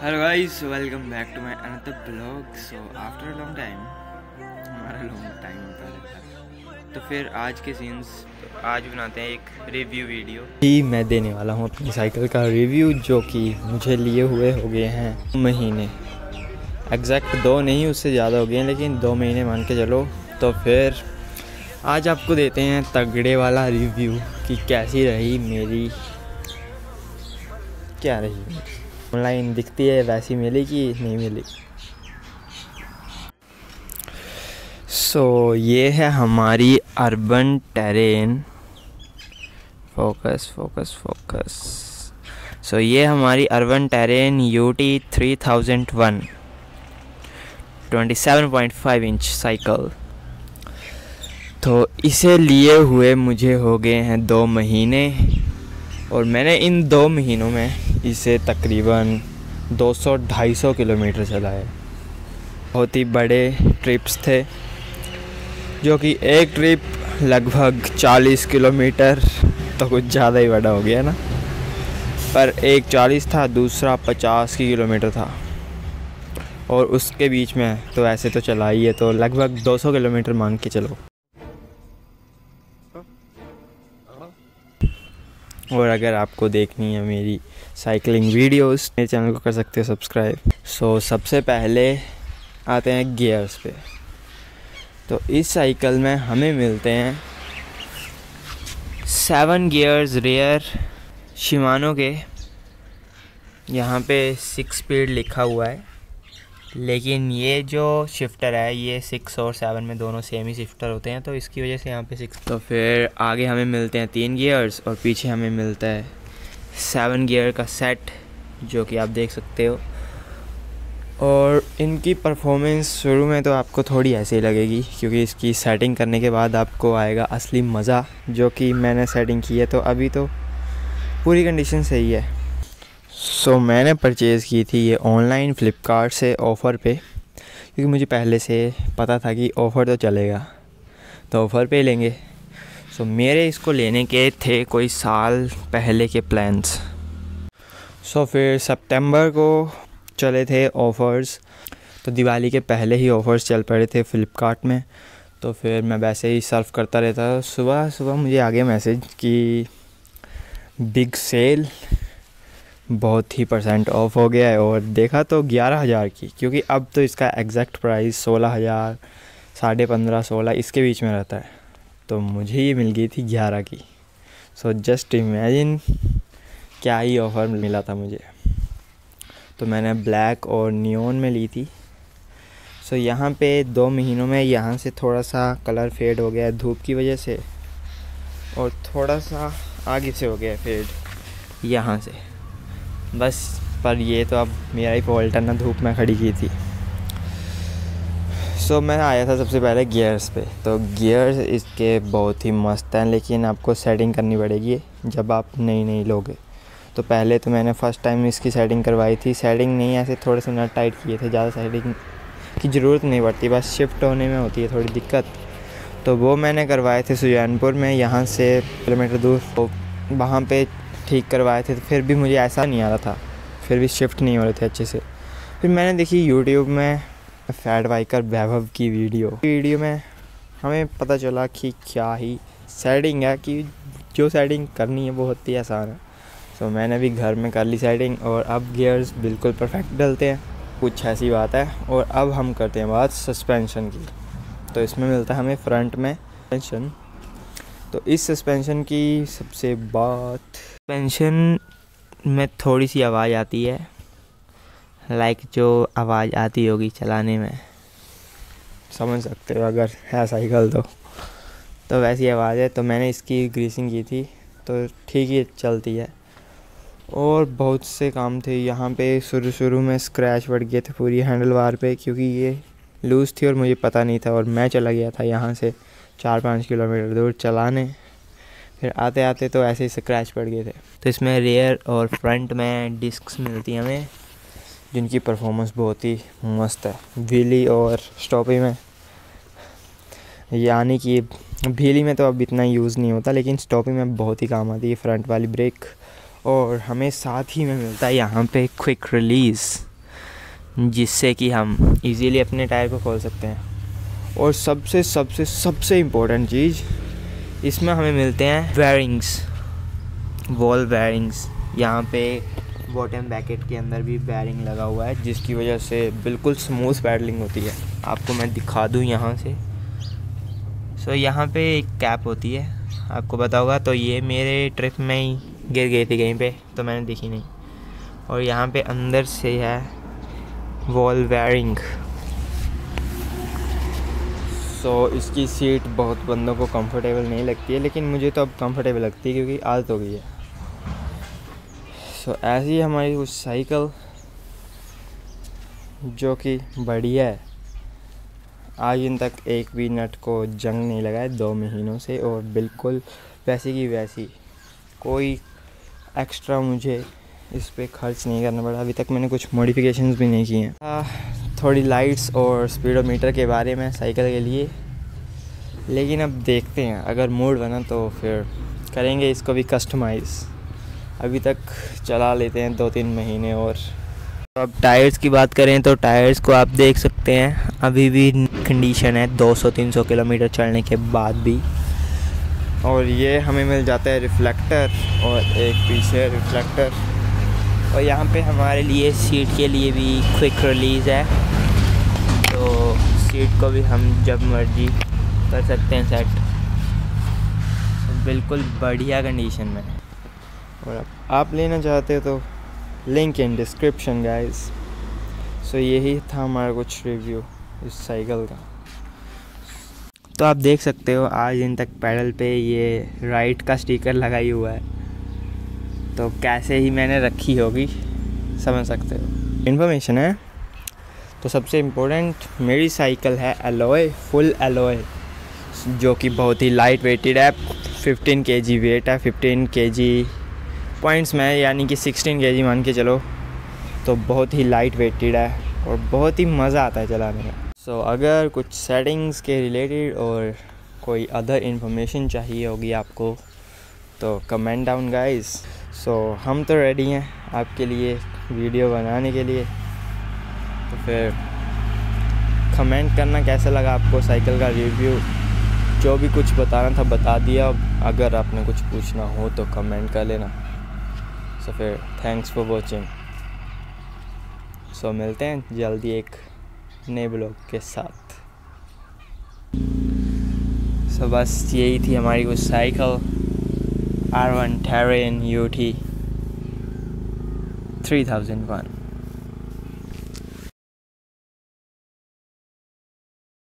Hello guys, welcome back to my another blog. So after a long time, हमारा long time होता रहता है, तो फिर आज के सीन्स, तो आज बनाते हैं एक रिव्यू वीडियो ही मैं देने वाला हूँ अपनी साइकिल का रिव्यू, जो कि मुझे लिए हुए हो गए हैं महीने। एग्जैक्ट 2 नहीं, उससे ज़्यादा हो गए हैं, लेकिन 2 महीने मान के चलो। तो फिर आज आपको देते हैं तगड़े वाला रिव्यू कि कैसी रही मेरी, क्या रही ऑनलाइन दिखती है वैसी मिली कि नहीं मिली। सो ये है हमारी urban terrain. Focus focus focus. So ये हमारी urban terrain UT 3001 27.5 inch cycle. तो इसे लिए हुए मुझे हो गए हैं 2 महीने, और मैंने इन 2 महीनों में इसे तकरीबन 200-250 किलोमीटर चलाया। बहुत ही बड़े ट्रिप्स थे, जो कि एक ट्रिप लगभग 40 किलोमीटर, तो कुछ ज़्यादा ही बड़ा हो गया ना, पर एक 40 था, दूसरा 50 किलोमीटर था, और उसके बीच में तो ऐसे तो चला ही है, तो लगभग 200 किलोमीटर मान के चलो। और अगर आपको देखनी है मेरी साइकिलिंग वीडियोस, मेरे चैनल को कर सकते हो सब्सक्राइब। सो सबसे पहले आते हैं गियर्स पे। तो इस साइकिल में हमें मिलते हैं 7 गियर्स रेयर शिमानो के। यहाँ पे 6 स्पीड लिखा हुआ है, लेकिन ये जो शिफ्टर है ये 6 और 7 में दोनों सेम ही शिफ्टर होते हैं, तो इसकी वजह से यहाँ पे 6। तो फिर आगे हमें मिलते हैं 3 गियर्स, और पीछे हमें मिलता है 7 गियर का सेट, जो कि आप देख सकते हो। और इनकी परफॉर्मेंस शुरू में तो आपको थोड़ी ऐसे ही लगेगी, क्योंकि इसकी सेटिंग करने के बाद आपको आएगा असली मज़ा, जो कि मैंने सेटिंग की है, तो अभी तो पूरी कंडीशन सही है। सो मैंने परचेज़ की थी ये ऑनलाइन फ़्लिपकार्ट से ऑफ़र पे, क्योंकि मुझे पहले से पता था कि ऑफ़र तो चलेगा, तो ऑफ़र पे लेंगे। सो मेरे इसको लेने के थे कोई साल पहले के प्लान्स। सो फिर सितंबर को चले थे ऑफ़र्स, तो दिवाली के पहले ही ऑफ़र्स चल पड़े थे फ़्लिपकार्ट में। तो फिर मैं वैसे ही सर्फ करता रहता, सुबह सुबह मुझे आ गया मैसेज कि बिग सेल बहुत ही % ऑफ हो गया है, और देखा तो 11,000 की, क्योंकि अब तो इसका एग्जैक्ट प्राइस 16,000, 15.5, 16 इसके बीच में रहता है। तो मुझे ये मिल गई थी 11 की। सो जस्ट इमेजिन क्या ही ऑफ़र मिला था मुझे। तो मैंने ब्लैक और नियॉन में ली थी। सो यहाँ पे 2 महीनों में यहाँ से थोड़ा सा कलर फेड हो गया है धूप की वजह से, और थोड़ा सा आगे से हो गया फेड यहाँ से बस। पर ये तो अब मेरा ही फॉल्ट है ना, धूप में खड़ी की थी। सो मैं आया था सबसे पहले गियर्स पे। तो गियर्स इसके बहुत ही मस्त हैं, लेकिन आपको सेटिंग करनी पड़ेगी जब आप नई लोगे। तो पहले तो मैंने फ़र्स्ट टाइम इसकी सेटिंग करवाई थी। सेटिंग नहीं, ऐसे थोड़े से नट टाइट किए थे, ज़्यादा सेटिंग की ज़रूरत नहीं पड़ती, बस शिफ्ट होने में होती है थोड़ी दिक्कत। तो वो मैंने करवाए थे सुजानपुर में, यहाँ से किलोमीटर दूर, तो वहाँ पे ठीक करवाए थे। तो फिर भी मुझे ऐसा नहीं आ रहा था, फिर भी शिफ्ट नहीं हो रहे थे अच्छे से। फिर मैंने देखी यूट्यूब में फैट बाइकर वैभव की वीडियो में हमें पता चला कि क्या ही सेटिंग है, कि जो सेटिंग करनी है वो होती है आसान है। सो मैंने भी घर में कर ली सेटिंग, और अब गियर्स बिल्कुल परफेक्ट डलते हैं, कुछ ऐसी बात है। और अब हम करते हैं बात सस्पेंशन की। तो इसमें मिलता है हमें फ्रंट में सस्पेंशन। तो इस सस्पेंशन की सबसे बात, सस्पेंशन में थोड़ी सी आवाज़ आती है, लाइक जो आवाज़ आती होगी चलाने में, समझ सकते हो अगर है साइकिल तो वैसी आवाज़ है। तो मैंने इसकी ग्रीसिंग की थी, तो ठीक ही चलती है। और बहुत से काम थे यहाँ पे। शुरू में स्क्रैच पड़ गए थे पूरी हैंडल बार पे, क्योंकि ये लूज़ थी और मुझे पता नहीं था, और मैं चला गया था यहाँ से 4-5 किलोमीटर दूर चलाने। फिर आते आते तो ऐसे ही स्क्रैच पड़ गए थे। तो इसमें रेयर और फ्रंट में डिस्क्स मिलती हैं हमें, जिनकी परफॉर्मेंस बहुत ही मस्त है व्हीली और स्टॉपी में। यानी कि व्हीली में तो अब इतना यूज़ नहीं होता, लेकिन स्टॉपी में बहुत ही काम आती है फ्रंट वाली ब्रेक। और हमें साथ ही में मिलता है यहाँ पे क्विक रिलीज़। जिससे कि हम इजीली अपने टायर को खोल सकते हैं। और सबसे सबसे सबसे इम्पोर्टेंट चीज़, इसमें हमें मिलते हैं बेयरिंग्स, बॉल बेयरिंग्स। यहाँ पे बॉटम बैकेट के अंदर भी बेयरिंग लगा हुआ है, जिसकी वजह से बिल्कुल स्मूथ पैडलिंग होती है। आपको मैं दिखा दूँ यहाँ से। सो यहाँ पे एक कैप होती है, आपको पता होगा। तो ये मेरे ट्रिप में ही गिर गई थी कहीं पे, तो मैंने देखी नहीं। और यहाँ पे अंदर से है वॉल बेयरिंग। सो इसकी सीट बहुत बंदों को कंफर्टेबल नहीं लगती है, लेकिन मुझे तो अब कंफर्टेबल लगती है क्योंकि आदत हो गई है। सो ऐसी हमारी कुछ साइकिल जो कि बढ़िया है। आज इन तक एक भी नट को जंग नहीं लगा है 2 महीनों से, और बिल्कुल वैसी की वैसी, कोई एक्स्ट्रा मुझे इस पे खर्च नहीं करना पड़ा। अभी तक मैंने कुछ मॉडिफिकेशंस भी नहीं किए हैं। थोड़ी लाइट्स और स्पीडोमीटर के बारे में साइकिल के लिए, लेकिन अब देखते हैं, अगर मूड बना तो फिर करेंगे इसको भी कस्टमाइज़। अभी तक चला लेते हैं 2-3 महीने और। अब टायर्स की बात करें तो टायर्स को आप देख सकते हैं अभी भी कंडीशन है 200-300 किलोमीटर चलने के बाद भी। और ये हमें मिल जाता है रिफ्लेक्टर और एक पीछे रिफ्लेक्टर। और यहाँ पे हमारे लिए सीट के लिए भी क्विक रिलीज़ है, तो सीट को भी हम जब मर्जी कर सकते हैं सेट। बिल्कुल बढ़िया कंडीशन में। और आप लेना चाहते हो तो लिंक इन डिस्क्रिप्शन गाइस। सो यही था हमारा कुछ रिव्यू इस साइकिल का। तो आप देख सकते हो आज इन तक पैडल पे ये राइट का स्टिकर लगाई हुआ है, तो कैसे ही मैंने रखी होगी समझ सकते हो। इन्फॉर्मेशन है तो सबसे इम्पोर्टेंट, मेरी साइकिल है एलॉय, फुल एलॉय, जो कि बहुत ही लाइट वेटेड है। 15 kg वेट है, 15 kg पॉइंट्स में, यानी कि 16 kg मान के चलो। तो बहुत ही लाइट वेटेड है और बहुत ही मज़ा आता है चलाने में। सो अगर कुछ सेटिंग्स के रिलेटेड और कोई अदर इन्फॉर्मेशन चाहिए होगी आपको तो कमेंट डाउन गाइस। सो हम तो रेडी हैं आपके लिए वीडियो बनाने के लिए। तो फिर कमेंट करना कैसा लगा आपको साइकिल का रिव्यू, जो भी कुछ बताना था बता दिया। अगर आपने कुछ पूछना हो तो कमेंट कर लेना। सो फिर थैंक्स फॉर वॉचिंग। सो मिलते हैं जल्दी एक नए ब्लॉग के साथ। सो बस यही थी हमारी कुछ साइकिल R1 Terrain UT 3001।